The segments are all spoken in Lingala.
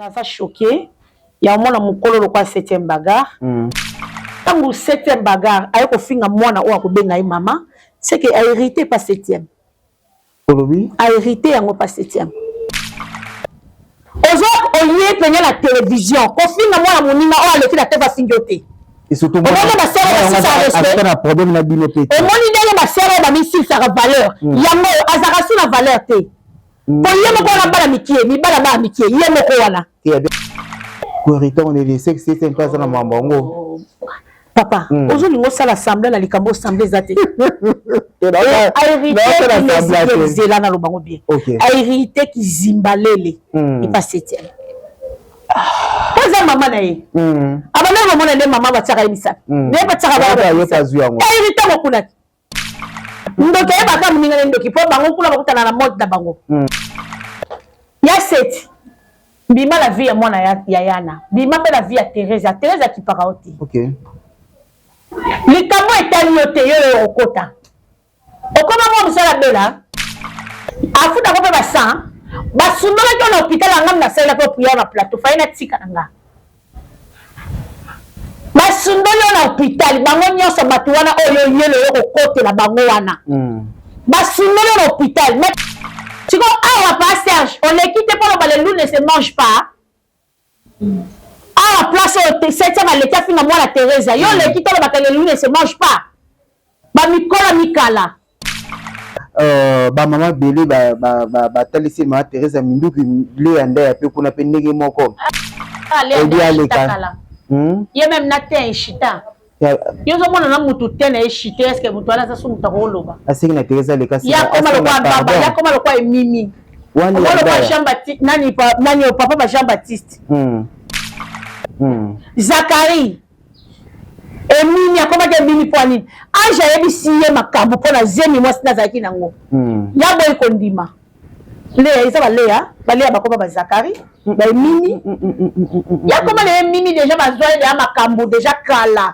va choquer. Il y a un moment où on a 7e bagarre. Quand vous 7e bagarre, il y a un moment où on a maman, c'est qu'il a hérité pas 7e. A hérité, il n'a pas 7e. Aujourd'hui, on y est peiné la télévision. Quand on a mon nina, on a laissé la tête à signoter. Et surtout, on a ma sœur, on a problème. On a dit, ma sœur, on a mis ça la valeur. Il y a Azarasu la valeur. Pour y aller, on a pas l'amitié, mais pas la amitié. Il y a mon on est laissé que c'est un peu dans ma maman. Papa, aujourd'hui, on a l'assemblée, la likambo assemblée zate. A hérité qui zimbalele. Il passe 7e. Kaza maman nae. Abana maman nae maman va tsaka emisa. Ne ba tsaka ba. Hérité mo kuna. Ndoke ba ka muninga ndoki po bango kula ba kutana na mode na bango. Ya 7. Bima la vie à moi ya Yana. Bima pe la vie à Teresa. Teresa qui para oti. OK. Les camo est alioté yo okota. Okoma mo musala bela. Afuta ko pe ba sang. Ba sundola ko na hôpital ngam na sala ko priya na plateau. Fa ina tika nga. Ba sundola na hôpital bango nyoso batu wana oyo yelo yo okote na bango wana. Ba sundola na hôpital. Tu vois, ah, pas Serge, on est quitté pour le loup ne se mange pas. Ah, place au 7e à l'état finalement la Teresa. Yo, les quitté le loup ne se mange pas. Ba Mikola Mikala. Ba maman Bélé, ba talisi ma Teresa Minduki, le ande a peu qu'on appelle Négé Moko. Ah, les Takala. Y'a même Natin et Chita. Yo zo mona na mutu tena eshite est-ce que mutu ala sa sumu takoloba asinga na Teresa le kasi ya koma lo kwa baba ya koma lo kwa Mimi wani lo kwa Jean Baptiste nani o papa ba Jean Baptiste Zakari Mimi akoma ke Mimi poani anja yebi siye makambo pona zemi mwasi na zaki nango ya boy kondima le isa balea bakoma ba Zakari ba Mimi ya koma le Mimi déjà bazwa ya makambo déjà kala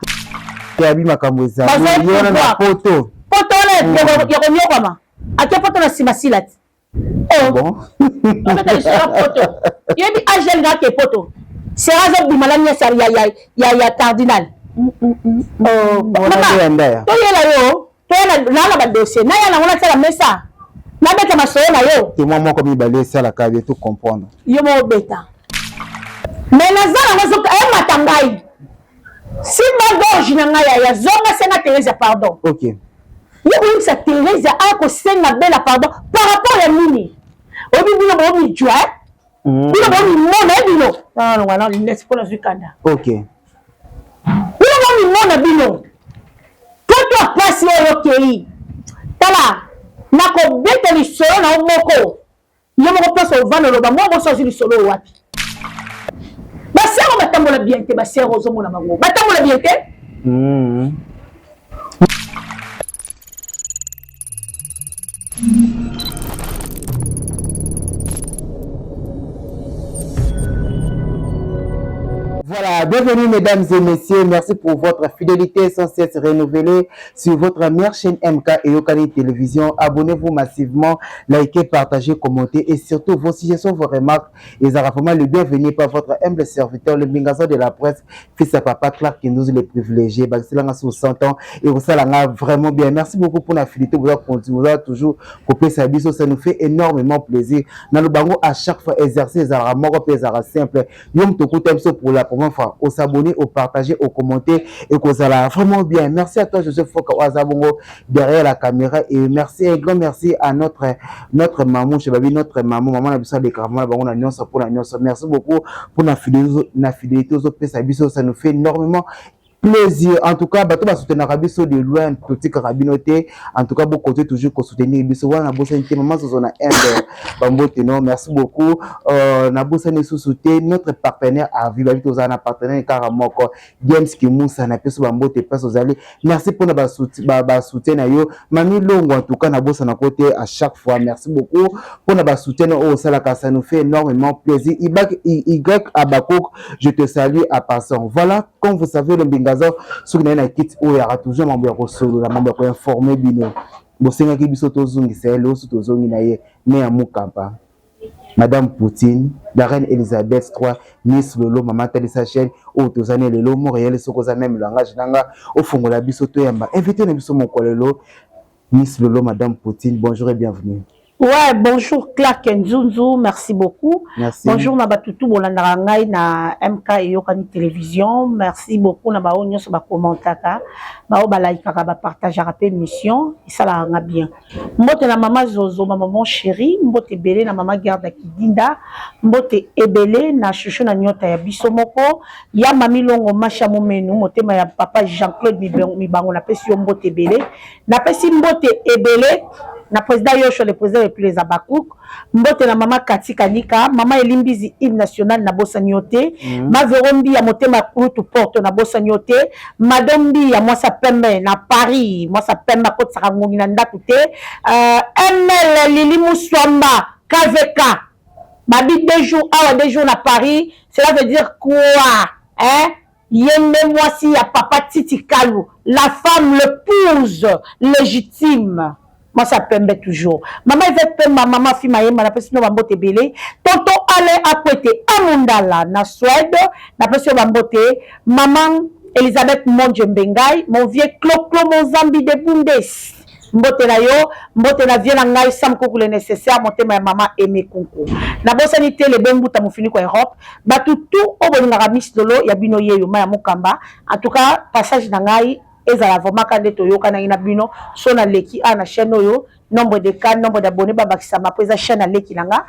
Yabi makamboza. Yona na poto. Poto le yakonyo kama. Ake poto na simasilati. Oh bon. On va sera poto. Yebi agel nga ke poto. Sera zo bimalanya sar ya cardinal. Oh mama. To yela yo. To yela na ba dossier. Na yala ngona tsala mesa. Na beta masoyo na yo. Ti mama ko mi balé ça la ka tout comprendre. Yo mo beta. Mais nazala ngozo e matangai. Si ma gorge n'a ya zonga senga Teresa pardon. OK. Yo ça Teresa a ko senga bela pardon par rapport à Mini. Obi bino bo mi jwa. Bino bo mi mona bino. Non non non laisse pour la zukanda. OK. Bino bo mi mona bino. Quand tu as passé au pays. Tala na ko beta li solo na moko. Yo mo ko passe au vano lo ba mo bo so li solo wapi. Basero batambola bien te basero ozomona bango batambola bien te Voilà, bienvenue mesdames et messieurs, merci pour votre fidélité sans cesse renouvelée sur votre meilleure chaîne MK et Yokani Télévision. Abonnez-vous massivement, likez, partagez, commentez et surtout vos suggestions, vos remarques. Et ça vraiment le bienvenu par votre humble serviteur, le Mingazo de la presse, fils à papa Clark qui nous les privilégiés. Baxilanga sur 100 ans et vous ça vraiment bien. Merci beaucoup pour la fidélité, vous avez toujours coupé sa biseau, ça nous fait énormément plaisir. Dans le bango à chaque fois exercer les aramoro, les simple. Yom toko temso pour la première fois, au s'abonner, au partager, au commenter et qu'au ça vraiment bien. Merci à toi Joseph Foka Ouazabongo derrière la caméra et merci un grand merci à notre maman, notre maman la besoin de caramel, on a nyonso pour la nyonso. Merci beaucoup pour la fidélité aux autres pays, ça nous fait énormément plaisir. En tout cas, bato ba soutenir Rabiso de loin petit carabinoté. En tout cas, beaucoup côté toujours qu'on soutenir Biso wana bossa nté maman zona bambote non. Merci beaucoup. Na bossa ne sous-soutenir notre partenaire à vivre avec aux ana partenaire Karamoko James Kimusa na peso bambote peso zali. Merci pour ba soutien na yo. Mami Longo en tout cas na bossa na côté à chaque fois. Merci beaucoup pour ba soutien au Salaka, ça nous fait énormément plaisir. Y Abakok, je te salue à passant. Voilà, comme vous savez le Bingazo sur na kit o ya toujours membre ya solo la membre ko informer bino bosenga ki biso tozungi selo so tozongi na ye ne ya mukamba Madame Poutine, la reine Elisabeth III, Miss Lolo, Maman Talisa Chaîne, Otozane Lelo, Montréal, Sokoza même langage nanga, au fond la bisoto yamba. Invitez nous sur mon kolelo, Miss Lolo, Madame Poutine, bonjour et bienvenue. Ouais, bonjour Clark Nzunzu, merci beaucoup. Merci. Bonjour Nabatutu Bolandarangai na MK et Yokani Télévision. Merci beaucoup na bao nyonso ba commentaka. Bao ba like ka ba partage rapide mission, ça la nga bien. Mbote na mama Zozo, maman chérie, mbote belé na mama Garda Kidinda, mbote ebelé na chouchou na nyota ya biso moko, ya mami longo macha momenu, motema ya papa Jean-Claude Mibango na pesi yo mbote belé, na pesi mbote ebelé. Na président Yocho, le président et puis les Abakouk, mbote na mama Kati Kanika, mama Elimbizi hymne national na Bosanyote, ma Verombi ya motema Koutou porte na Bosanyote, madame Bi ya moi sa pembe na Paris, moi sa pembe côte Sarangongi na Ndakute, ML Lili Mouswamba, KVK, ma bi 2 jours, awa 2 jours na Paris, cela veut dire quoi, hein? Yéme moi si ya papa Titi Kalou, la femme, l'épouse légitime. Moi, ça pembe toujours. Maman, il fait pembe, maman, fille, ma yéma, la personne va mbote belé. Tonton, allez à côté, à Mundala, na Suède, la personne va mbote. Maman, Elisabeth Mondjembengai, mon vieux Clo-Clo, mon Zambi de Bundes. Mbote na yo, mbote na vieux nangai, sam koukou le nécessaire, monte ma maman aimé koukou. Na bosanité, le bon bout à mon fini kwa Europe. Batu tout, au bon Miss Lolo, yabino ye yo, maya mukamba. En tout cas, passage nangai, ezala vraiment quand de toyoka na ina bino so na leki na chaîne oyo nombre de cas nombre d'abonnés babakisa ma pesa chaîne na leki nanga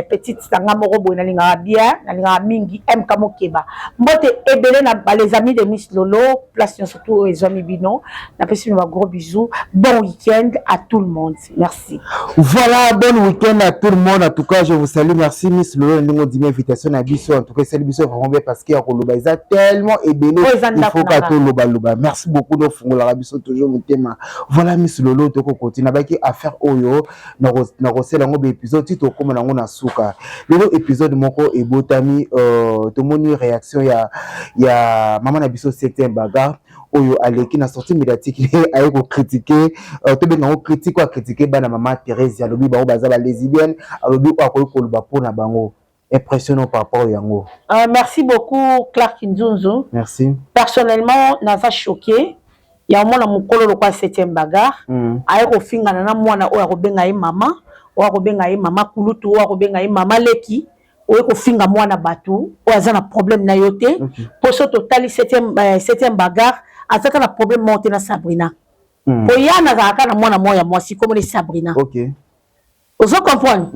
petite sanga moko boy na linga bien na linga mingi MK Mokeba mbote ebele na les amis de Miss Lolo place surtout les amis bino na pesi un gros bisous bon week-end à tout le monde merci. Voilà, bon week-end à tout le monde. En tout cas, je vous salue. Merci Miss Lolo. Nous dit invitation à Bisso. En tout cas, c'est Bisso vraiment bien parce qu'il y a Koloba tellement ébélé. Il faut qu'à tout Loba. Merci beaucoup de Fongola Bisso toujours mon thème. Voilà Miss Lolo, tu continue avec affaire Oyo. N'a reçu l'angle épisode tito comme on a souka. Le épisode moko et botami tout le monde réaction il y a maman na Bisso septième bagarre. Oyo aleki na sortie médiatique ayo ko critiquer to be na critique ko critiquer bana maman Thérèse alobi ba baza ba lesbienne alobi ko koloba pona bango impressionnant par rapport yango. Merci beaucoup Clark Nzunzu. Merci. Personnellement naza choqué ya mwana mukolo lo kwa 7e bagarre ayo ko finga na mwana oyo akobenga ye mama oyo akobenga ye mama kulutu oyo akobenga ye mama leki oyo ko finga mwana batu oyo aza na problème na yote poso totali 7e bagarre azaka na problème monté na Sabrina. Poyana zaka na mwana moya mwasi comme les Sabrina. OK. Ozo comprendre?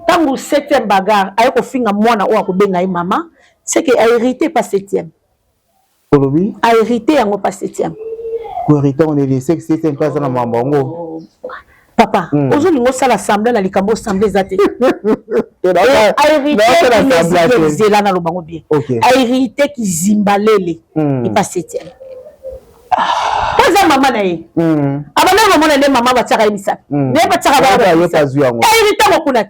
Tangu 7e bagarre ayo ko finga mwana oyo akobenga ye mama, c'est que a hérité pas 7e. Olobi? A hérité yango pas 7e. Ko hérité on est les 7e pas na mambango. Papa, ozo lingo sala assemblée na likambo assemblée zate. A hérité qui zela na lobango bien. A hérité qui zimbalele et pas 7e. Kaza mama na ye. Abana mama na le mama bataka emisa. Ne bataka ba yo pazu yango. Hérité mokuna.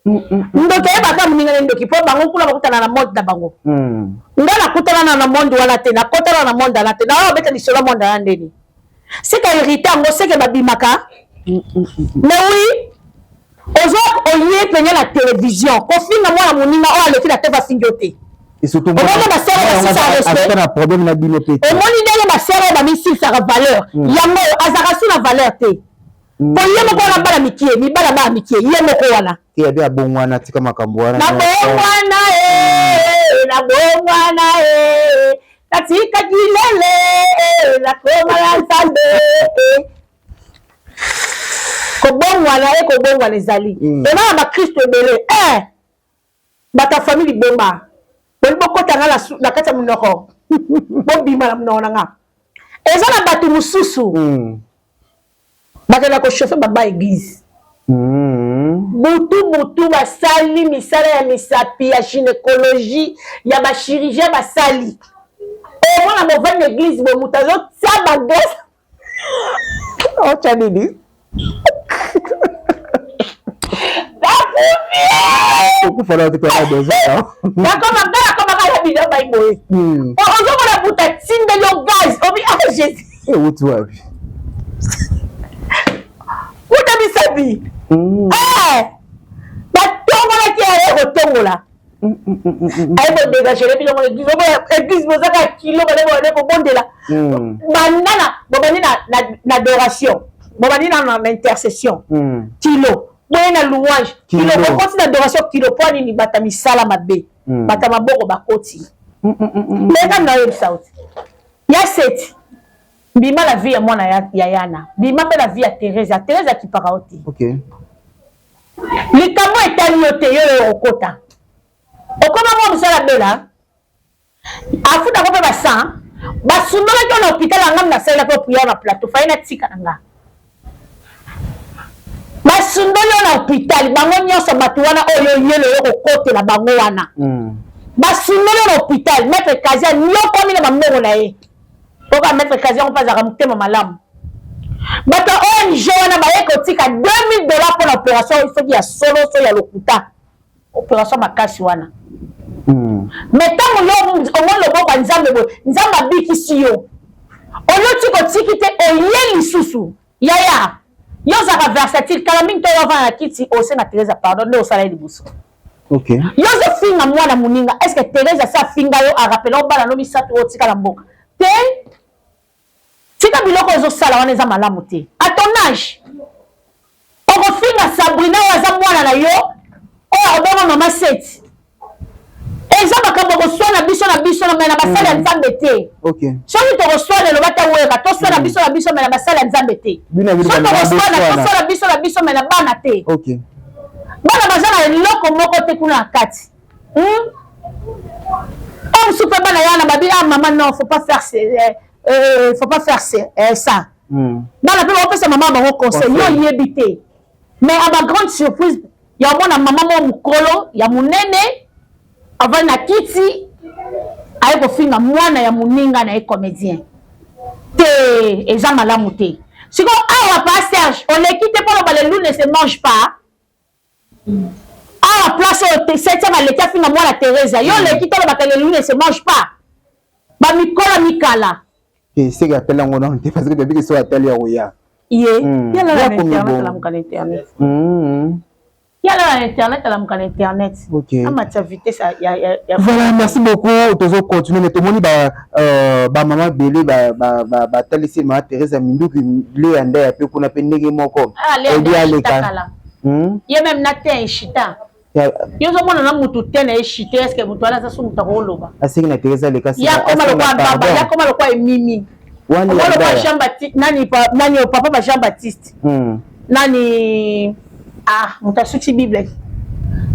Ndoke baka muninga ndoki po bango kula bakutana na monde na bango. Ngana kutana na monde wala te na kotana na monde na te na beta ni solo monde na ndeni. C'est que hérité ngo c'est que babimaka. Mais oui. Ozo olié penye la télévision. Kofinga mwana muninga o aleki la teva fingote. Et surtout, on a un problème na bino pe. On moni na sera ba misi sa valeur. Yango azaka su na valeur te. Po yemo ko na bala mikie, mi bala ba mikie, yemo ko wana. Ti ya bia bongwana tika makambo wana. Na bongwana na bongwana katika kilele la koma ya nzambe. Ko bongwana ezali. Ena ba Kristo ebele. Bata famille bomba. Boko tanga la kata munoko. Bobima la munona nga. Ezala batu mususu. Bakela ko chauffer baba église. Butu basali misala ya misapi ya gynécologie ya ba chirurgien basali. O mona mo vendre église bo mutazo tia bagas. O chanini. Beaucoup falloir te faire des gens. D'accord, ma bidon baïboé. On va la bouteille de yo gaz. Obi ah Jésus. Et où tu as vu? Où t'as mis sa vie? Eh! La tombe la qui est retour là. Aïe, bon, dégager les bilans, l'église, vous avez un kilo, vous avez un bon de là. Banana, vous avez une adoration, vous avez une intercession. Kilo, vous avez une louange. Kilo, vous continue l'adoration, kilo, pour aller batami salamabe, batama boko bakoti. Mais comme dans le South, il y a 7. Bima la vie à moi, Yana. Bima fait la vie à Teresa. Teresa qui parle aussi. Ok. Les camo est allié au quota. Au comment vous savez la belle, à foutre à couper ma sang, basumba qui est l'hôpital en gamme, la salle pour prier à plateau, faille na tika nanga. Basumba qui est l'hôpital, bango nyo sa batuana oyo yelo au côté la bangoana. Basumba qui est l'hôpital, maître Kazia, nyo comme il a mambo nae. Pourquoi maître Kazia on passe à ramter ma malam? Bato ONG wana baye kotika $2000 pour l'opération, il faut qu'il y a solo so ya lokuta. Opération makasi wana. Mais tant on le bon nzamba bikisi yo. Olo tiki te oyeli susu. Yaya. Yo za versatile kalaming to avant la kiti o sena Teresa pardon le osala libuso. OK. Yo zo finga mwana muninga. Est-ce que Teresa sa finga yo a rappelé on bala no misato o tika la mboka. Te tika biloko zo sala wana za malamu te. À ton âge. On finga Sabrina waza mwana na yo. Oh, on maman 7. Et ça, quand on reçoit la biche, mais la bassale en zambété. Ok. Si on reçoit le bata ouera, tu reçois la biche, mais la bassale en zambété. Si on reçoit la biche, mais la banate. Ok. Bana bazala loko moko te kuna kati. On super bana yana babi ah maman non, faut pas faire ça. Bana pe on peut sa maman ba conseil, yo yebité. Mais à ma grande surprise, il y a mon maman mukolo, il y a mon néné. Avant na kiti aye ko finga mwana ya muninga na comédien te eza malamu te siko awa pa Serge on les quitte pour le loup ne se mange pas awa place au 7e à l'état finga mwana Teresa yo les quitte le loup ne se mange pas ba mikola mikala et c'est appelle on non parce que depuis que soit atelier oya yé yala la internet la mukana internet yala internet à la internet. Ok. À vitesse voilà, merci beaucoup. Toujours continuer. Mais tout le monde ba maman belé ba talisi ma Teresa Mindu qui les ande a peu qu'on appelle négé moko. Ah les kala. Yé même natin chita. Yo zo mona na mutu tena chita est-ce que mutu ala sa sumu takoloba. Asi na Teresa le kasi. Ya koma le kwa baba, ya koma le kwa mimi. Wani le kwa Jean Baptiste nani au papa Jean Baptiste. Nani ah, on t'a sorti Bible.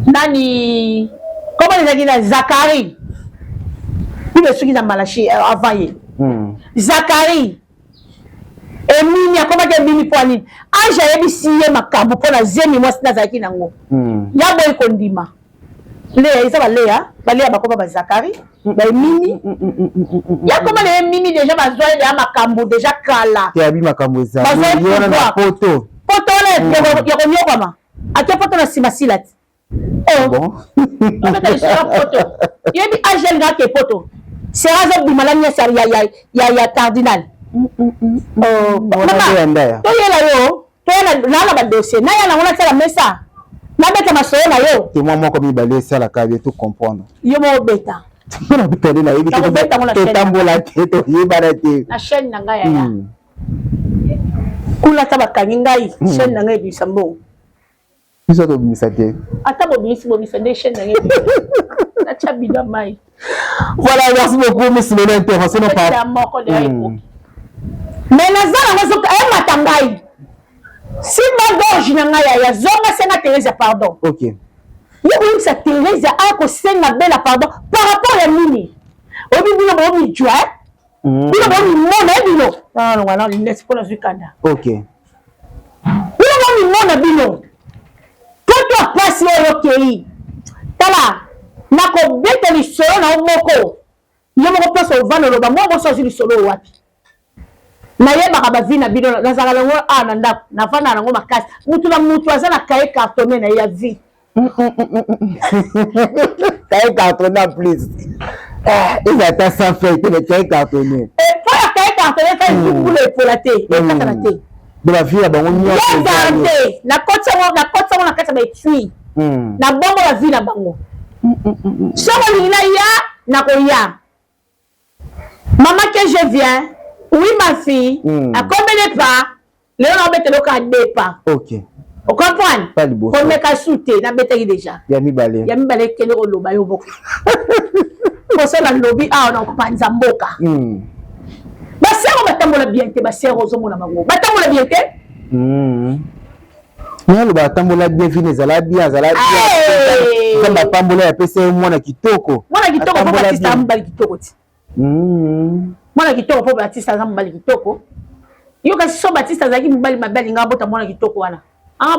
Nani, comment les a dit Zacharie? Il est celui qui a malaché avant. Zacharie. Et Mimi, comment tu as Mimi Poani? Ah, j'avais dit si il y a ma cabo pour la zémi, moi c'est Nazaki Nango. Y'a boy kondima. Léa, ça va Léa. Léa, bah comment Zacharie? Bah Mimi. Y'a comment les Mimi déjà, bah Zoé, y'a ma cabo déjà kala. Y'a ma cabo ça. Il y a ma photo. Photo là, il y a combien comment? À quel point on a si massilat? Oh bon. On met les photo. Il y a des agents là qui est photo. C'est razor du malade ya cardinal. Oh maman. Toi y là yo. Toi là la dossier. Na ya na on a fait la messa. Na beta ma soyo na yo. Et moi comme il balait ça la cave tout comprendre. Yo mo beta. On a beta na yebi to tambola to yebarate. Na chaîne na nga ya. Kula tabakani ngai chaîne na nga bisambo. Ils ont mis ça de. Attends, voilà, merci beaucoup, monsieur le intervention. Mais la si ma gorge n'a pas zone, c'est Teresa, pardon. Ok. Il y a ça Teresa a c'est la belle pardon par rapport à Mini. Au début, on a mis tu vois. On a mis mon abino. Non, non, il laisse pour la Zukanda. Ok. On a mis mon abino. Toi passe ok tala nako beta li solo na moko yo moko place au vano loba mo so li solo wapi na yeba ka bavina bino na zala ngo ananda na fana na ngo makasi mutu azana kae cartonné na ya vie kae cartonné plus il a ta sans fait le kae cartonné et pour la kae cartonné fait du boulot pour la thé et ça la thé de la vie là on y a regardez la côte ça na kata ba tui na bongo la vie na bango soko lingina ya na koya maman que je viens oui ma fille à combien de pas léon on met le cas de pas OK on comprend on met ka souté na beteli déjà yami balé kele ko loba yo boko ko ça la lobby on ko panza mboka ba sero batambola bien te ba sero zo mona bango batambola bien te Nalo batambola bien vine zala bien kamba pambola ya pesa mwana kitoko po batista mbali kitoko ti mwana kitoko po batista mbali kitoko yo kasi so batista zaki mbali mabali ngabota mwana kitoko wana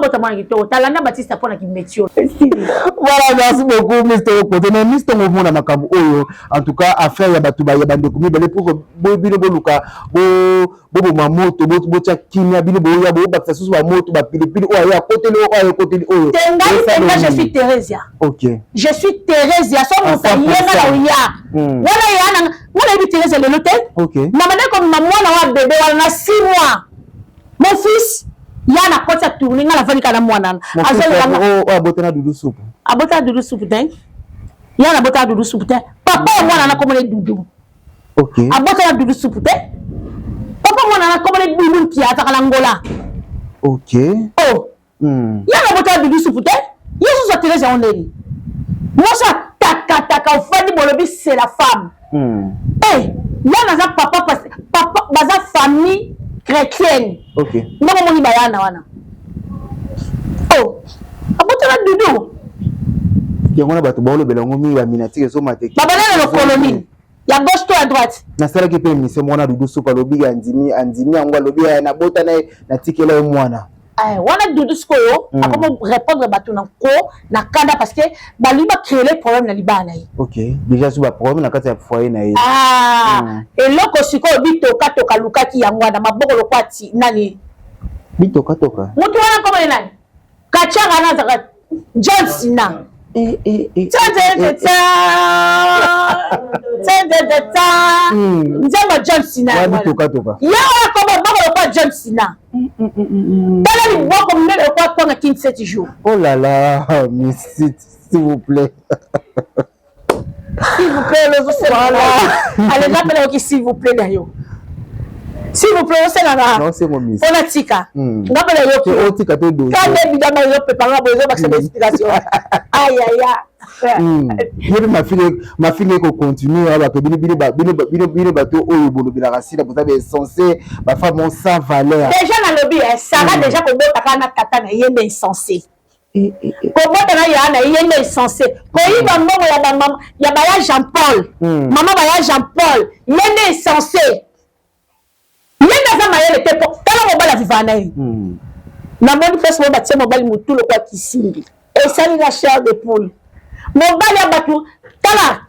bota mwana kitoko talanda batista pona ki métier. Voilà, merci beaucoup Mr. Okote. Mais Mr. Ngomona makambo oyo en tout cas affaire ya batu ba ya bande komi bale pour bino boluka bo mamoto bo tia kimia bino bo ya bo bakisa susu ba moto ba pilipili oyo ya côté le oyo tenga je suis Thérèsia. OK. Je suis Thérèsia so mo sa yenga la ya. Wala ya na bi Thérèsia le lotel. OK. Na mane comme na mwana wa bébé wala na 6 mois. Mon fils yana kota tourner ngala vani kana mwana azali abotana dudu soupe ten yana botana dudu soupe ten papa mwana na komone dudu OK abotana dudu soupe ten papa mwana na komone dudu ki ataka ngola OK yana botana dudu soupe ten yesu so Thérèse oneli mosa taka ofandi bolobi c'est la femme yana za papa baza famille chrétienne. OK. Ndoko moni bayana wana. Abotana dudu. Yango na bato baolo belongo mi ba minatike so mateki. Babana na colonie. Ya gauche to à droite. Na sala ki pe mise mwana dudu so pa lobi andimi yango lobi na botana na tikela mwana. Wana dudu skoyo akomo répondre bato na ko na kanda parce que baliba créer les problèmes na libana yi. OK. Déjà sur ba problème na kati ya foyer na yi. Et loko siko bitoka toka lukaki yango na maboko lokwati nani bitoka mutu wana koma nani kachanga na zaka John Cena nzamba John Cena bitoka yawa koma boko lokwa John Cena tala ni boko mnene kwa tonga 17 jours. Oh là là, s'il vous plaît. S'il vous plaît, allez là s'il vous plaît d'ailleurs. S'il vous plaît, c'est là. Non, c'est mon miss. On a tika. Ngapela yo. Tika to do. Quand évidemment yo peut pas besoin parce que explication. Aïe aïe. Yébi ma fille ko continue à que bino bato oyo bolo bila rasina pour ça censé ma femme sans valeur. Déjà na lobby Sarah déjà ko bota na tata na yende insensé. Kobota na yana yende insensé. Ko yiba mbongo ya maman ya baya Jean-Paul. Maman baya Jean-Paul yende insensé. Yende za mayele te po tala mo bala vivana yi. Na moni face mo batie mo bali mutulo kwa kisimbi. Et ça la chair de poule. Mon bali ya batu tala.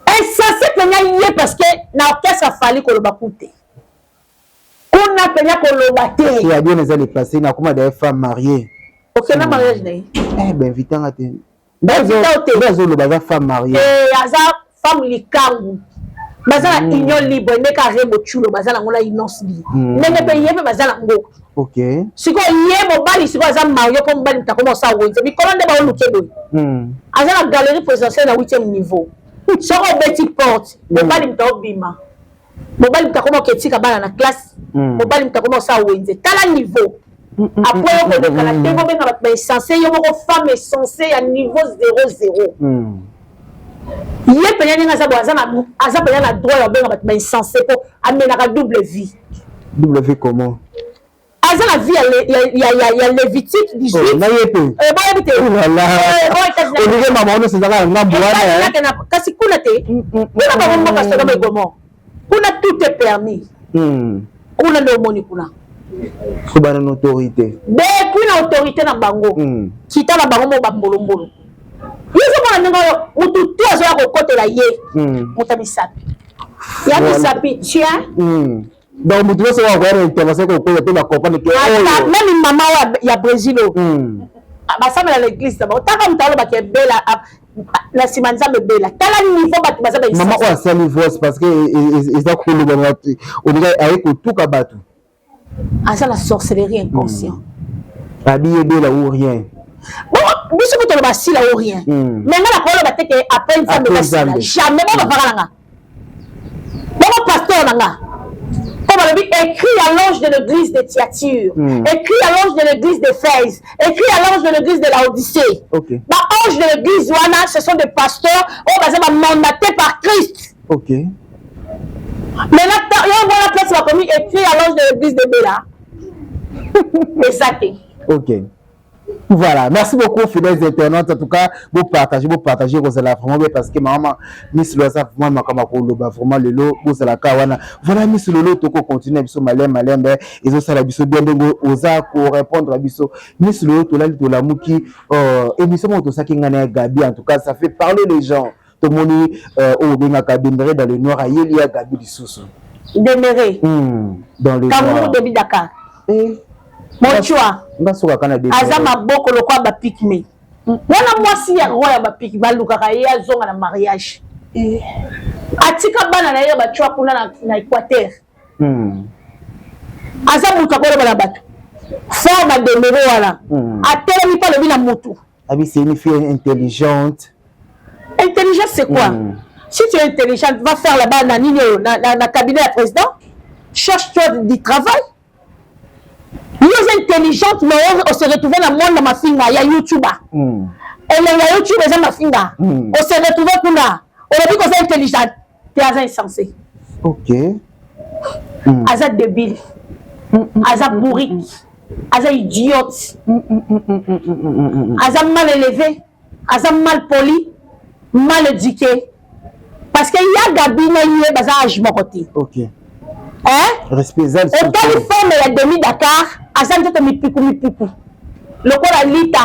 Insensé penya yé parce que na orchestre fali ko lo bakute. Kuna penya ko lo baté. Il y a bien les années passées na kuma des femmes mariées. OK na mariage nayi. Ben vitant ate. Bazo lo baza femme mariée. Aza femme likangu. Baza na union libre ne ka remo chulo baza na ngola innocence li. Nenge pe yebe baza na ngo. OK. Siko yebo bali siko aza marié ko mbali mtakoma sa wenze. Mikolo nde ba oluke do. Aza na galerie présidentielle na 8e niveau. Soko beti porte, mobali mtaobima. Mobali mtakoma ketika bana na classe. Mobali mtakoma sa wenze. Tala niveau. Après on peut kala tebo benga ba censé yo moko femme est censée à niveau 0,0. Yé penya ninga za boza na aza penya na droit ya benga ba censé pour amener la double vie. Double vie comment? Aza la vie ya Lévitique 18. Na yé pe. Ba yébité. Oh là là. On dirait maman on se zaka na boana. Kasi kuna te. Kuna ba mama parce que gomo. Kuna tout est permis. Kuna ndo moni kuna. Kubana na autorité. Depuis na autorité na bango. Kita na bango mo ba mbolombolo. Yeso mwana ngo mutu tu azo ya kokotela ye. Mutamisapi. Ya misapi tia. Donc mutu so wa voir intervention ko ko ba comprendre que même maman ya Brésil. Ba samela l'église ba otaka mutalo ba ke bela la simanza bela. Tala niveau ba baza ba maman o asali voice parce que ils a coulé dans notre on dirait avec tout ka batu. Ah ça la sorcellerie inconscient. Habillé bela ou rien. Bon, biso ko to ba sila ou rien. Mais nga la ko ba te que après une femme de sila. Jamais ba ba nga. Bon pasteur nga. Comme on a dit, écrit à l'ange de l'église de Thyatire, écrit à l'ange de l'église d'Éphèse, écrit à l'ange de l'église de Laodicée. Okay. L'ange de l'église Wana, ce sont des pasteurs mandatés par Christ. Ok. Mais là, il y a la place qui va commis écrit à l'ange de l'église de Béla. Et ça, ok. Voilà, merci beaucoup fidèles internautes. En tout cas, vous partagez Rosala vraiment bien parce que maman Miss Loza vraiment makama vraiment le lot Rosala kawana. Voilà Miss Lolo toko continue biso malem ils ont ça la biso bien dengo oza pour répondre à biso Miss Lolo to la muki émission moto ça qui ngana Gabi en tout cas ça fait parler les gens. Tout le monde au bengaka Demeuré dans le noir à Yelia Gabi du Soussou. Demeuré. Dans le noir. Début Dakar. Mon choix. Azama boko le quoi ba pikme. Wana mwasi ya roya ba pik ba lukaka ya zonga na mariage. Atika bana na ye ba choix kuna na Équateur. Azamu takolo bana bato. Forme Demeuré wala. Atelemi pas le bina mutu. Abi c'est une fille intelligente. Intelligente c'est quoi? Si tu es intelligente, va faire là-bas dans cabinet du président. Cherche-toi du travail. Nous sommes intelligentes, mais on se retrouve dans le monde de ma fille, il y a YouTuber. Et les YouTube, ils ont ma fille. On se retrouve pour là. On a dit qu'on est intelligente. Tu es insensé. Ok. Aza débile. Aza bourrique. Aza idiote. Aza mal élevé. Aza mal poli. Mal éduqué. Parce qu'il y a Gabi, il y a des âges mon côté. Ok. Hein? Respect. Et quand il fait la demi-Dakar, Azam te mi piku. Le quoi la lita.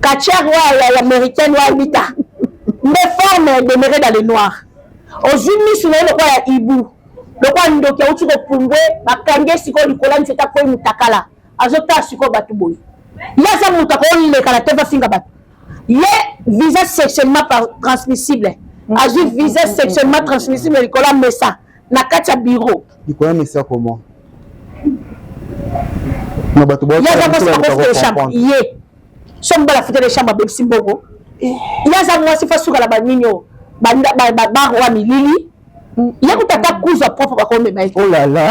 Kachar wa américaine wa lita. Mais forme Demeuré dans le noir. Aux Unis sur le quoi ya Ibu. Le quoi ndoki au tuko pungwe, bakange siko likola nzeta ko mutakala. Azota siko batuboy. Ya za mutako le kala teva finga bat. Ye visa sexuellement transmissible. Azu visa sexuellement transmissible likola mesa. Na kacha bureau. Likola mesa comment? Il y a des chambres. Il y a des chambres. Des chambres. Il y a des chambres. Il y a des propre. Oh là là.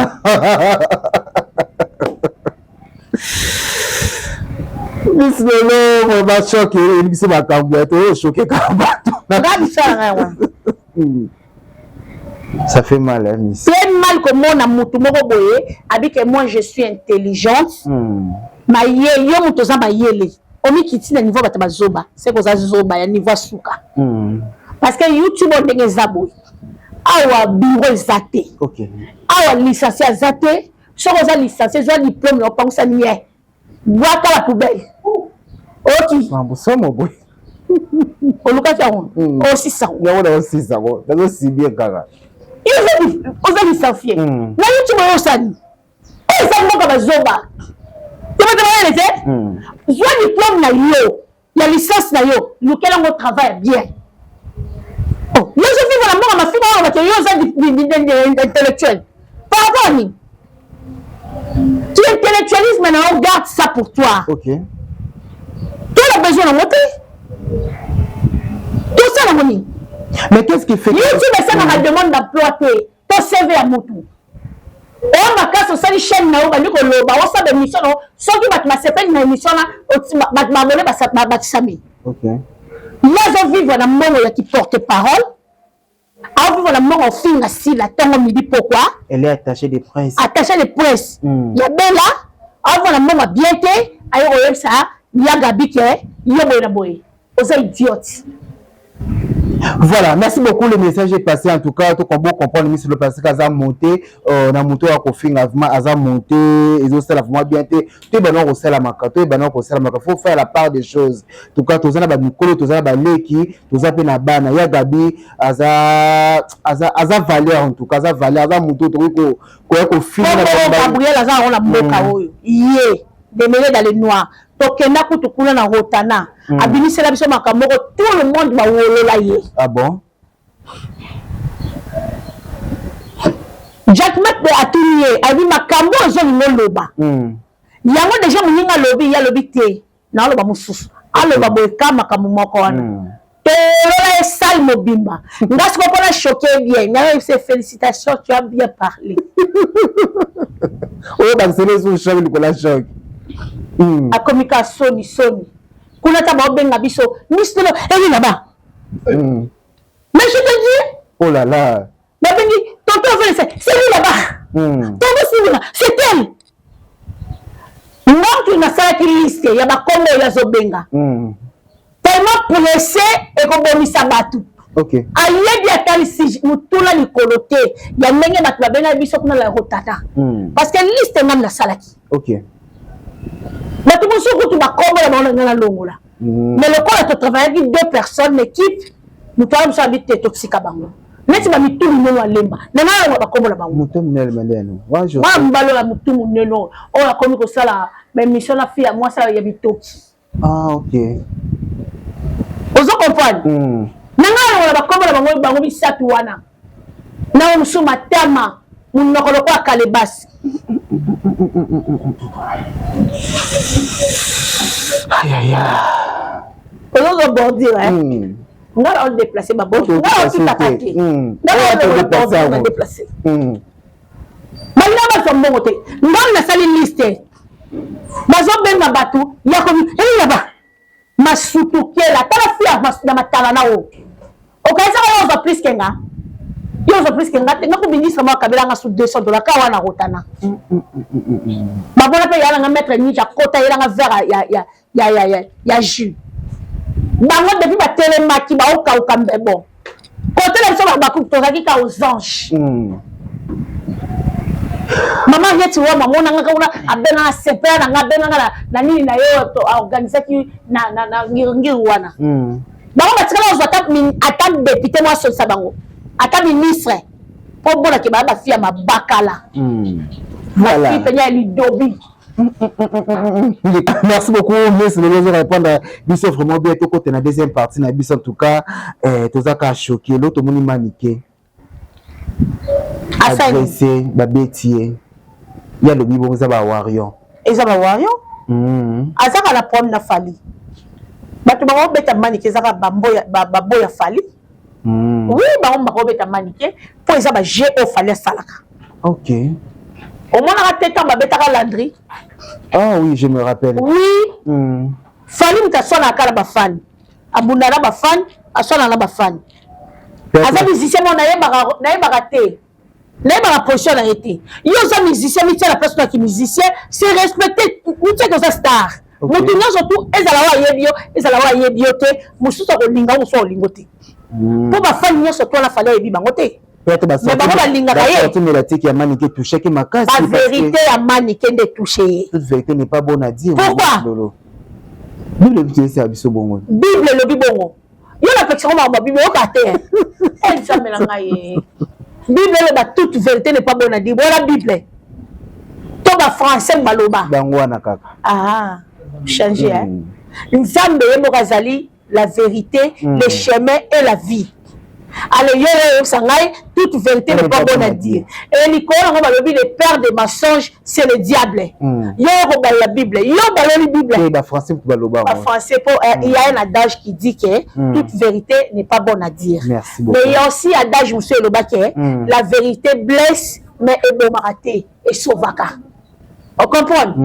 Miss Lolo, on va choquer. Il va choquer. Ça fait mal, hein, Miss. Très mal que moi, avec que moi, je suis intelligente. Ma yo mutoza ba yele. Omi kiti na niveau bata bazoba. C'est que ça zoba ya niveau suka. Parce que YouTube on denge zabo. Awa bureau zate. OK. Awa licencié zate. Soko za licencié, zo diplôme no pangusa nié. Boaka la poubelle. OK. Mambosomo boy. Oluka tawo. Aussi ça. Ya wona aussi ça. Dazo si bien kaka. Ils ont licencié. Na YouTube yo sani. Et ça mboka bazoba. Tu vas te dire, diplôme na yo, la licence na yo, lequel on travaille bien. Oh, moi je vis vraiment ma fille on va intellectuel. Pardon. Tu intellectualises maintenant, on garde ça pour toi. OK. Tu as besoin de monter. Tout ça la monnaie. Mais qu'est-ce qui fait YouTube ça m'a demande d'emploi ton CV à moto. On m'a cassé sur cette chaîne là, on va dire que le baron ça de mission non, ceux qui m'a séparé une émission là, m'a donné ma bâtissami. OK. Là on vit dans le monde qui porte parole. On vit dans le monde en fin à si la temps on me dit pourquoi. Elle est attachée des princes. Attachée des princes. Il y a bien là, on vit dans le monde à bien té, ayo ça, il y a Gabi qui est, il y a boy na boy. Aux idiotes. Voilà, merci beaucoup. Le message est passé. En tout cas, tout comme vous comprenez, Miss le passé, qu'Aza monté, on a monté à Kofi, Aza monté, ils ont fait la vraiment bien. Tu es ben non au sel à Maka, tu es ben non au sel à Maka. Faut faire la part des choses. En tout cas, tous les gens Mikolo, tous les gens Leki, tous les gens Bana, ya Gabi, Aza valeur en tout cas, Aza valeur, Aza monté, tout quoi qu'on filme. Gabriel Aza on la moka oyo. Yé, Demeuré dans le noir. Tokena kutukuna na rotana. Abinisi la biso makamoko, tout le monde va wolola ye. Ah bon? Jack Matt de Atouye, a dit makambo zo ni loba. Yango déjà moninga lobi ya lobi te. na aloba mosusu aloba boye ka makambo moko wana tolola esali mobimba nga siko mpona choqué bien nga se félicitations tu as bien parlé oyo bakisele su choc likola choc akomika soni kuna ta baobenga biso mistolo eli na ba mais je te dis oh là là babengi tonton Félix c'est lui là-bas tonton Sylvain c'est elle ngontu nasalaki liste ya bakombo oyo azobenga tellement pressé ekobomisa bato ayebi atalisi mutula likolo te ya ndenge bato babenga biso kuna la rotata parce que liste ngam nasalaki bato mosusu kutu bakombo ya bango na longola mais lokola totravaillaki 2 personnes l'équipe mutala mosu abi te toksika bango neti bamitu mineno alemba nanayanga bakombo na bango mwa mbalo ya mutu muneno oyo akomi kosala baémission na fille ya mwasi ya bitoki ozo comprendre nanga alongola bakombo na bango bisatu wana na mosusu matama munoko lokola kalebasi ozo bordire nga on déplacer ba bon nga on tout attaquer nga on déplacer balina ba sombongo te nga na sali liste bazo benga batu ya komi eli yaba masutukela tala fia na matala nawo okaisa ko zo plus kenga yo zo plus kenga nga ko ministre ma kabela nga sous $200 ka wana rotana babona pe yala nga mettre ni ja kota yala nga verre ya jus bango depuis batelemaki baokauka mbebo kote na biso tozalaki ka aux anges mama yeti wa mamonanga kuna abenga sepela nanga abenga na nini na yo to organisaki na ngiru wana bango batikala ozwa ata député mwa solisa bango ata ministre po bona ke baba fia mabakala voilà penya lidobi. Merci beaucoup, merci de nous répondre à Bissot vraiment bien tout côté la deuxième partie na Bissot en tout cas tous a choqué l'autre moni maniqué agressé babetier il y a le bibo za ba warion ezaba warion azaka la pomme na fali bato ba beta maniqué zaka baboya fali oui ba beta maniqué po ezaba je au fali salaka OK. Au moins, on a peut-être un landry. Ah oui, je me rappelle. Oui. Fallait que tu sois un fan. Abunda na fan, asona na fan. Asa musicien mon na raté. Na position na été. Yo za musicien mi tient la place qui musicien, c'est respecter ou tu que ça star. Mutu surtout ezala wa yebio te, mususu ko linga ou so lingote. Pour ba fan nyo surtout la fallait yebi bangote. La vérité à maniqué de toucher. Toute vérité n'est pas bonne à dire. Pourquoi? Bible le bongo. Bible le bibongo. Yo la perfection ma Bible au quartier. Elle jamais la ngaye. Bible ba toute vérité n'est pas bonne à dire. Voilà Bible. To ba français baloba. Bangwana kaka. Ah, changer hein. Nzambe yemo kazali la vérité, le chemin et la vie. Allez, toute vérité n'est pas bonne à dire. Et Nicolas, on va le dire, le père des mensonges, c'est le diable. Yo, la Bible. Yo, la Bible. Il y a un adage qui dit que toute vérité n'est pas bonne à dire. Merci beaucoup. Mais il y a aussi un adage, monsieur le baquet, la vérité blesse, mais est bon raté et sauvaka. On comprend?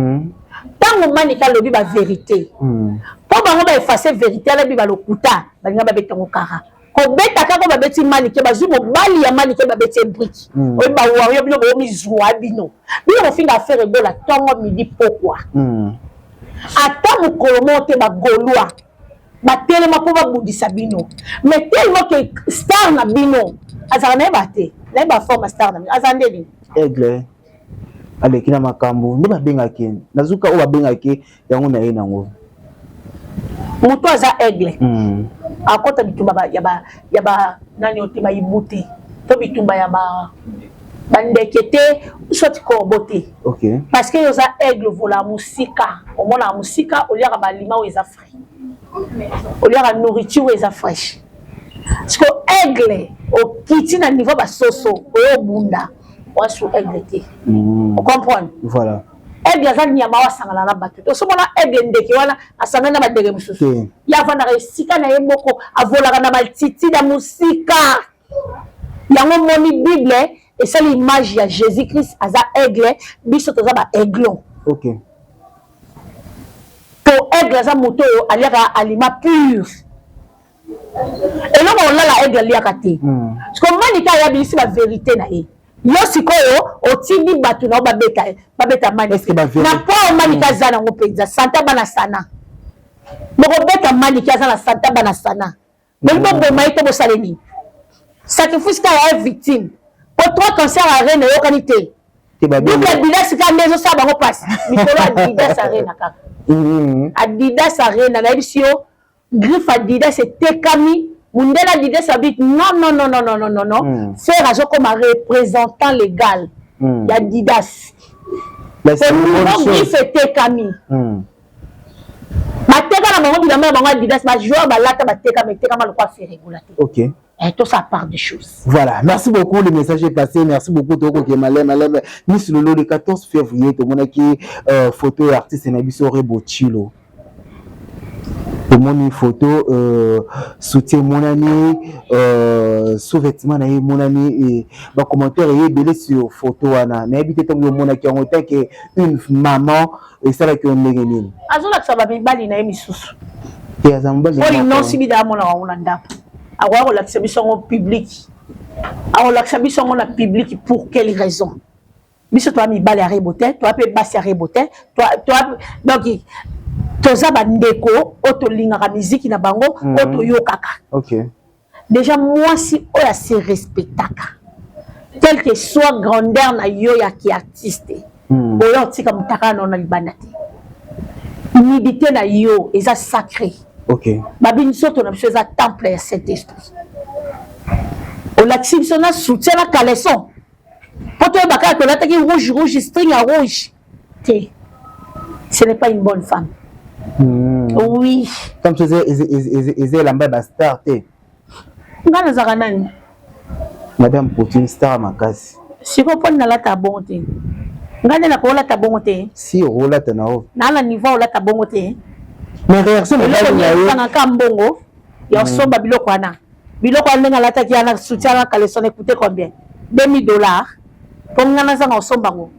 Tant que manika le Bible la vérité. Pour qu'on va effacer vérité, la Bible le kuta, va beton au kara. Kobeta kako babeti manike bazumo bali ya manike babeti brique oyi ba wayo bino bo mizwa bino bino finga faire bola tongo midi pourquoi ata mukolomo te ba golwa ba telema po ba budisa bino mais tellement que star na bino azala na bate na ba forme star na bino azandeli aigle ale kina makambo ndi ba benga ke nazuka o ba benga ke yango na ye nango muto aza aigle akota bitumba yaba nani otema ibuti to bitumba yaba bandekete soit corboté. OK. Parce que yoza aigle vola musika au mona musika au lieu ba aliment ou eza frais au lieu la nourriture ou eza fraîche parce que aigle au kiti na niveau ba soso o bunda wa sou aigle te on comprend voilà aigle aza nyama wasangana na bato to somona aigle ndeke wana asangana na badege mususu ya vanda esika na ye moko avolaka na baltiti na musika yango moni bible esali image ya Jésus Christ aza aigle biso toza ba aiglon. OK. Pour aigle aza moto aliaka aliment pur. Et non on la aigle aliaka te. Parce que manika ya bisi la vérité na ye. Yo sikoyo otindi batu na babeta mani. Est-ce que ba vérité? Na po manika za na ngopenza santa bana sana. Moko beta manika za na santa bana sana. Mais bon maïto bo saleni. Sacrifice ka ya victime. Pour trois cancer à reine yo kanité. Donc Adidas ka mezo sa bango passe. Mikolo Adidas a reine kaka. Adidas a reine na bisio griffe Adidas c'est Kami. Mundela Adidas habite non. Faire ajo comme un représentant légal. Adidas. C'est mon griffe c'est Kami. Mateka na bango bilamba bango Adidas ba joueur ba lata ba teka meteka le quoi faire régulateur. OK. Et tout ça part des choses. Voilà, merci beaucoup, le message est passé. Merci beaucoup, Toko Kemalem. Le 14 février, tout le monde qui photo et artiste Nabiso Rebochilo. Tout le monde photo, soutien mon ami, sous-vêtement mon ami, et bah commentaire est belé sur photo ana. Mais habité tant que le monde qui a monté que une maman et ça là qui on n'est pas. Azola ça va bien bali na emisusu. Et azamba. Oli non sibida mona wa ulanda. Avoir l'accès public. Alors l'accès la public pour quelle raison? Mais toi mi balé à reboter, toi peut basser à reboter, toi donc toza bandeko auto linga musique na bango auto yokaka. OK. Déjà moi si oya se respectaka. Quel que soit grandeur na yo ya ki artiste. Oyo tika mutaka na libandate. Humilité na yo eza sacré. OK. Babine soto na biso eza temple ya Saint-Esprit. O la tsibisona soutien na caleçon. Poto baka to la taki rouge string à rouge. Ce n'est pas une bonne femme. Oui. Comme tu disais lamba ba star té. Ngana zaka nani? Madame Poutine star makasi. Si ko pon na la ta bonté. Ngana na ko la ta bonté. Si rola ta na o. Na la niveau la ta bonté. Mais réaction de la Kambongo, il y a son biloko wana. Biloko wana la ta qui a soutien la caleçon écoutez combien? $2000. Pour ngana za son bango.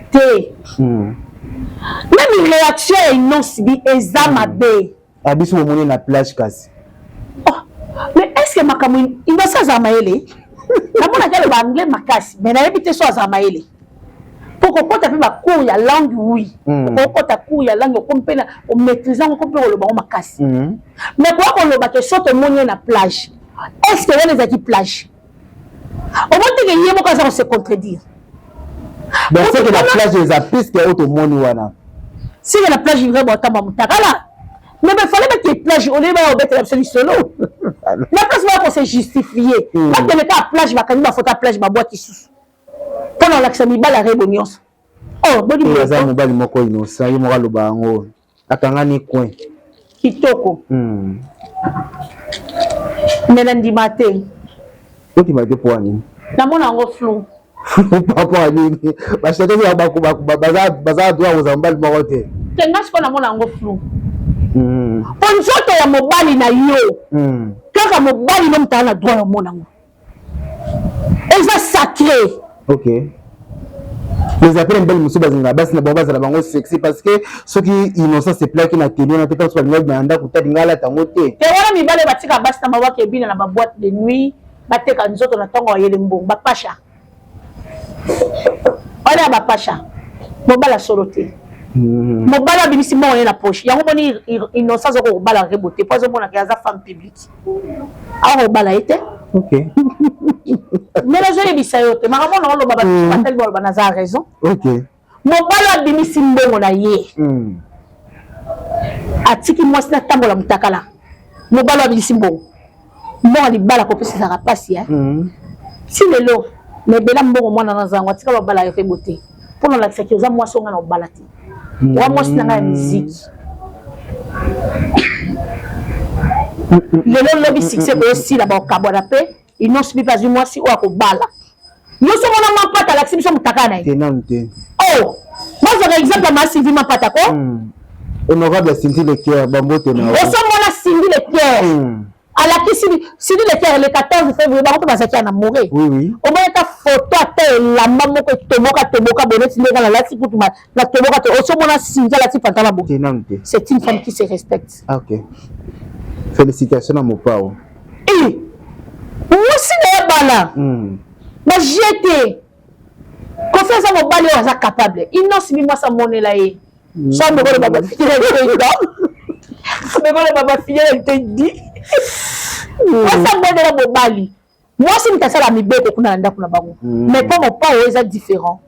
Té. Même une réaction est non sibi ezamabe. Abiso mo na plage kasi. Oh, mais est-ce que makamu il va ça zamaele? Na mona ka le anglais makasi, mais na ebité so zamaele. Pourquoi tu as fait ma cours ya langue oui. Pourquoi tu as cours ya langue compéna on maîtrisant on comprend le bon makasi. Mais quoi qu'on le baké saute monnier na plage. Est-ce que on les a dit plage? Au moins que yemo quand ça se contredire. Mais c'est que la plage les a plus que auto moni wana. Si la plage il va boire ma mutakala. Mais il fallait mettre les plages au lieu de mettre la solo. La place va pour se justifier. Quand tu es à la plage, va quand même faut ta plage ma boîte qui sous. Pendant l'accès mi bala rébonions. Oh, boni mo za mo bali moko innocent, yo mo ka loba ngo. Akangani coin. Kitoko. Melandi matin. Oti ma de poani. Na mona ngo flou. Papa nini? Ba chete ya ba baza doa uzambali moko te. Tengas ko na mona ngo flou. Ponzoto ya mobali na yo. Kaka mobali no mtana droit ya mona ngo. Eza sacré. OK. Les appels en belle monsieur bazinga bas na bomba za bango sexy parce que ceux qui innocent se plaquent na télé na teta so ba nganda ko tadinga la tango te. Te wana mibale batika bas na mawake ebina na ba boîte de nuit bateka nzoto na tango yele mbongo ba pasha. Wala ba pasha. Mobala solote. Mobala binisi mo na poche. Yango boni innocence ko bala reboté pas zo mona ka za femme publique. Aho bala été. OK. Mais la jolie bisayote, ma maman on le baba patel bol banaza raison. OK. Mobala binisi mbongo na ye. Atiki moi na tambola mutakala. Mobala binisi mbongo. Mo ali bala ko pesa sa pasi ya. Si lelo mais bela mbongo mwana na zango atika ba bala reboté. Pour la sécurité moi songa na balati. Wa moi na musique. Le lobby succès aussi là-bas au Cabana paix ils n'ont subi pas du mois si ou à Kobala nous sommes en pas à l'action mutaka na tenante oh moi par exemple ma Sylvie Mapatako honorable Cindy Leclerc bambote na et ça moi Cindy Leclerc à la qui Cindy Leclerc le 14 février ba ko bazaki na mourir oui au moins ta photo à la maman ko tomoka bonnet Cindy la lati pour la tomoka to so mona Cindy la ti pantala bo c'est une femme qui se respecte. OK, félicitations à mon pao et moi si na bala na jeté confiance à mon bali on est capable il non si moi ça monnaie là et ça me voit baba fille mais voilà baba fille elle te dit moi ça monnaie là mon bali moi si me ça la mibeko kuna nda kuna bango mais pas mon pas est différent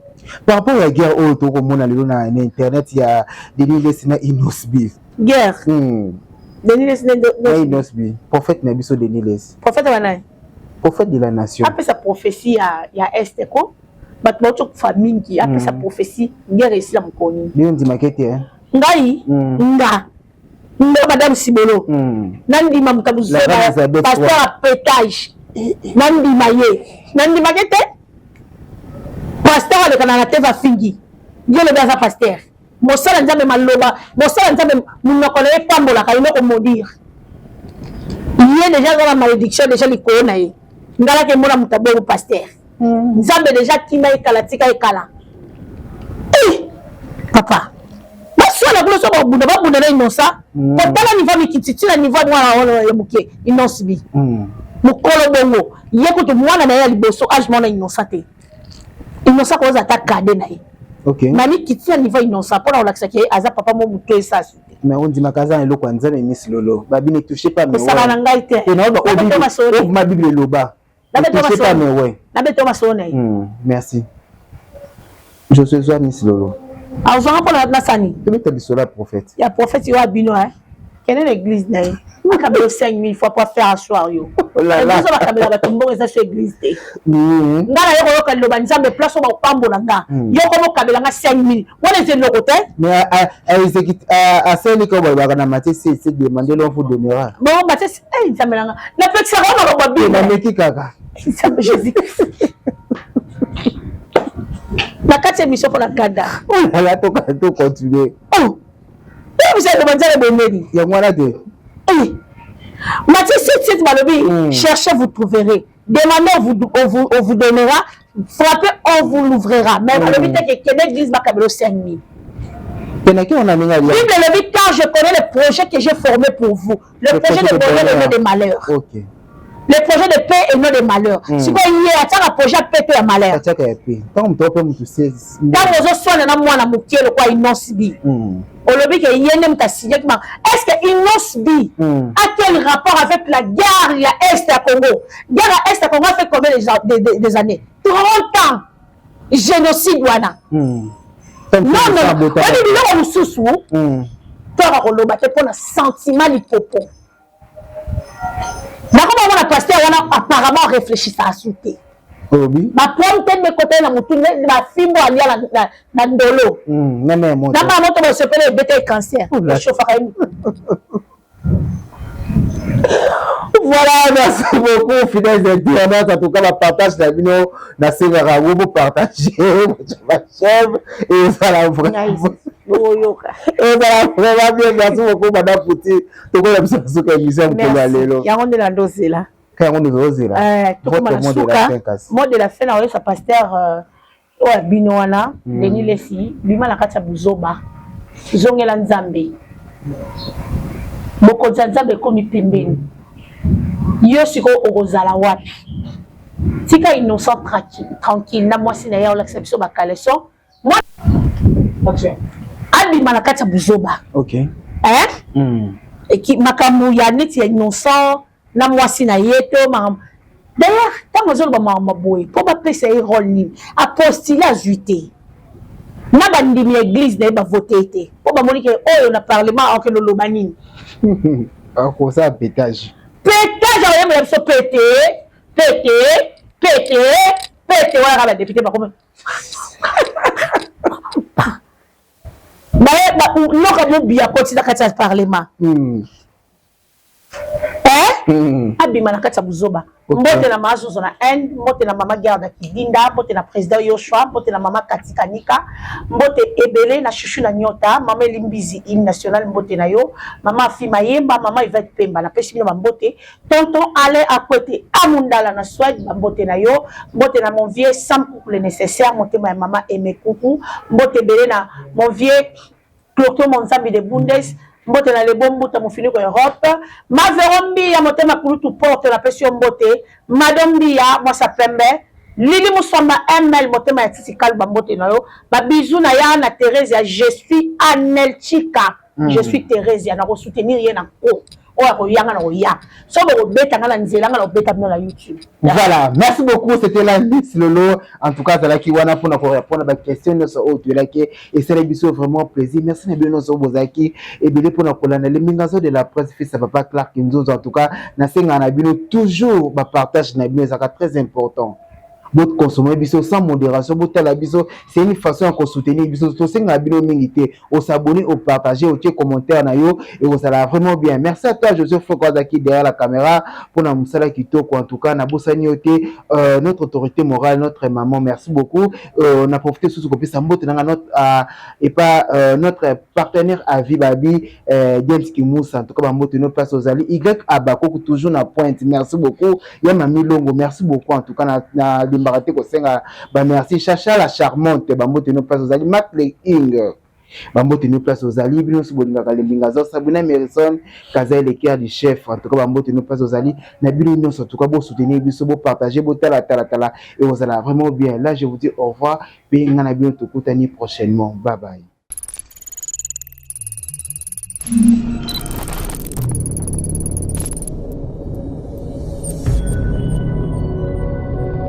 par rapport à la guerre autour au monde na internet il y a Denis Lesina Inosbi guerre Denis Lesina Inosbi prophète na biso Denis Les prophète wana prophète de la nation après sa prophétie il y a est ko batmoto famille qui après sa prophétie guerre ici la mkoni bien dit maquette hein ngai nga madame Sibolo nandi mamkabuzo pasteur à pétage nandi maye nandi maquette pasteur avec na teva fingi Dieu le dans pasteur mosala nzambe maloba mosala nzambe munokolo e pambola ka iloko modire il est déjà dans la malédiction déjà likolo na ye ngala ke mona mutabelo pasteur nzambe déjà kima ekalatika ekala papa basona kulo so babunda babunda na inosa potala niveau mikititi na niveau mwana wana ya muke inosibi mukolo bongo yeko to mwana na ya liboso age mwana inosa te inosa ko za ta kade na ye OK mani kiti na niveau inosa pona olakisa ke aza papa mo muto esa mais on dit makaza eloko nzambe Miss Lolo babi ne touchez pas mais ça na ngai te et non ma bible loba merci. Je suis joie Miss Lolo. Alors, je vais la sani. Tu es le prophète. Il y a prophète qui va bino hein. Quelle est l'église là? On a 5000 fois pour faire asseoir yo. Là là. Ça va camera ba tombo eza sur église té. Ngala yo ko lo banza me place ba pambola nga. Yo ko mo kabela nga 5000. Wala c'est le côté. Mais à celle qui va na maté c'est demander l'on vous donnera. Bon bah c'est ça me nga. Na peut ça va ba bi. Na meki kaka. Ça me Jésus. La 4e émission pour la Gada. Oh là là, tout continuer. Oh. Vous savez comment dire le bonheur. Il y a moi là de. Oui. Matthieu 7, Malobi, cherchez, vous trouverez. Demandez, on vous donnera. Frappez, on vous l'ouvrira. Mais Malobi, t'es que Québec dise Bakabelo 5000. Bible le dit quand je connais le projet que j'ai formé pour vous. Le projet de bonheur et non de malheur. Ok. Le projet de paix et non de malheur. Si vous y a un projet de paix et de malheur. Tant que vous soignez moi la moutier le quoi il non sibi. Est-ce que Inosbi a quel rapport avec la guerre à Est à Congo? Guerre à Est à Congo a fait combien des années? 30 ans. Génocide wana. Non, non. On dit sous toi on le battre pour un sentiment l'hypopo. D'accord, on a pasteur on a apparemment réfléchi ça à sauter. Ma pointe de côté na mutu na fimbo alia na ndolo. Na moto ba sepele bete cancer. Voilà, merci beaucoup fidèles internautes. En tout cas, la partage la vidéo na Sévera vous partager ma chef et voilà vraiment. Et voilà vraiment bien, merci beaucoup madame Pouti. To ko la biso suka émission pour la lelo. Ya on de la dose là. Quand on est rosé là. Mode de la fin na sa pasteur o binoana Denis Lesi, bima la kata buzoba. Zongela Nzambe. Boko Nzambe komi pembeni. Yo siko ozala wapi. Tika innocent tranquille na mwasi na ya l'exception ba kaleson. Moi OK. Abi malakata buzoba. OK. Et qui makamu ya neti innocent na mwasi na yeto ma. D'ailleurs, tant ozolo ba mama boy, pour ba pesa e rôle ni apostille ajuté. Na ba ndimi église na ba voter été. Pour ba moni ke oyo na parlement en que le lobani. Ako ça pétage. Pétage, on aime se péter, ouais, la députée, bah, comment? Bah, non, comme on bien, continue à parler, ma. Hein? abima na kati ya buzoba mbote na mazuzo na Inde mbote na mama Garda Kidinda mbote na président Yoshua mbote na mama Katikanika mbote ebele na chuchu na nyota mama Elimbizi hymne national mbote na yo mama Afima Yemba mama Yvette Pemba na pesi bino mbote tonton Ale Akwete Amundala na Swed mbote na yo mbote na mon vieux sans pour le nécessaire motema ya mama Emekuku mbote ebele na mon vieux Clotho Monzambi de Bundes mbote na lebo mbuta mufiniko Europe maverombi ya motema kulutu porte na pesio mbote madombi ya mwasa pembe Lili Musamba ML motema ya titi kalba mbote na yo ba bisou na ya na Thérèse ya je suis Anelchika je suis Thérèse ya na ko soutenir ye na ko voilà, merci beaucoup, c'était la Miss Lolo. En tout cas, c'est qui wana pour répondre à la question de ce haut et c'est vraiment plaisir. Merci Nabino Bozaki et bien pour les mingazo de la presse fils à papa Clark Nzozo. En tout cas, Nasenga Nabino toujours partage Nabino, c'est très important. Votre consommer biso sans modération, votre la biso, c'est une façon de soutenir biso. Tout ça ngabino mingité, au s'abonner, au partager, au tirer commentaire na yo et au ça vraiment bien. Merci à toi Joseph Fokozaki derrière la caméra pour na musala kitoko en tout cas na bossanioté notre autorité morale, notre maman. Merci beaucoup. On a profité sous ce copie sambote na notre et pas notre partenaire à Vibabi James Kimoussa en tout cas bambote nos place aux alliés Y Abako toujours na pointe. Merci beaucoup. Ya Mami Longo, merci beaucoup en tout cas na Mbarate Kosenga, merci Chacha la charmante, bambote no place aux alliés, Mac Ing, bambote no place aux alliés, bino subonga kalembingazo, Sabuna Merison, Kaza le cœur du chef, en tout cas bambote no place aux alliés, na bino non en tout cas beau soutenir, biso beau partager, beau tala et vous allez vraiment bien. Là je vous dis au revoir, et ngana bino tokutani prochainement. Bye bye.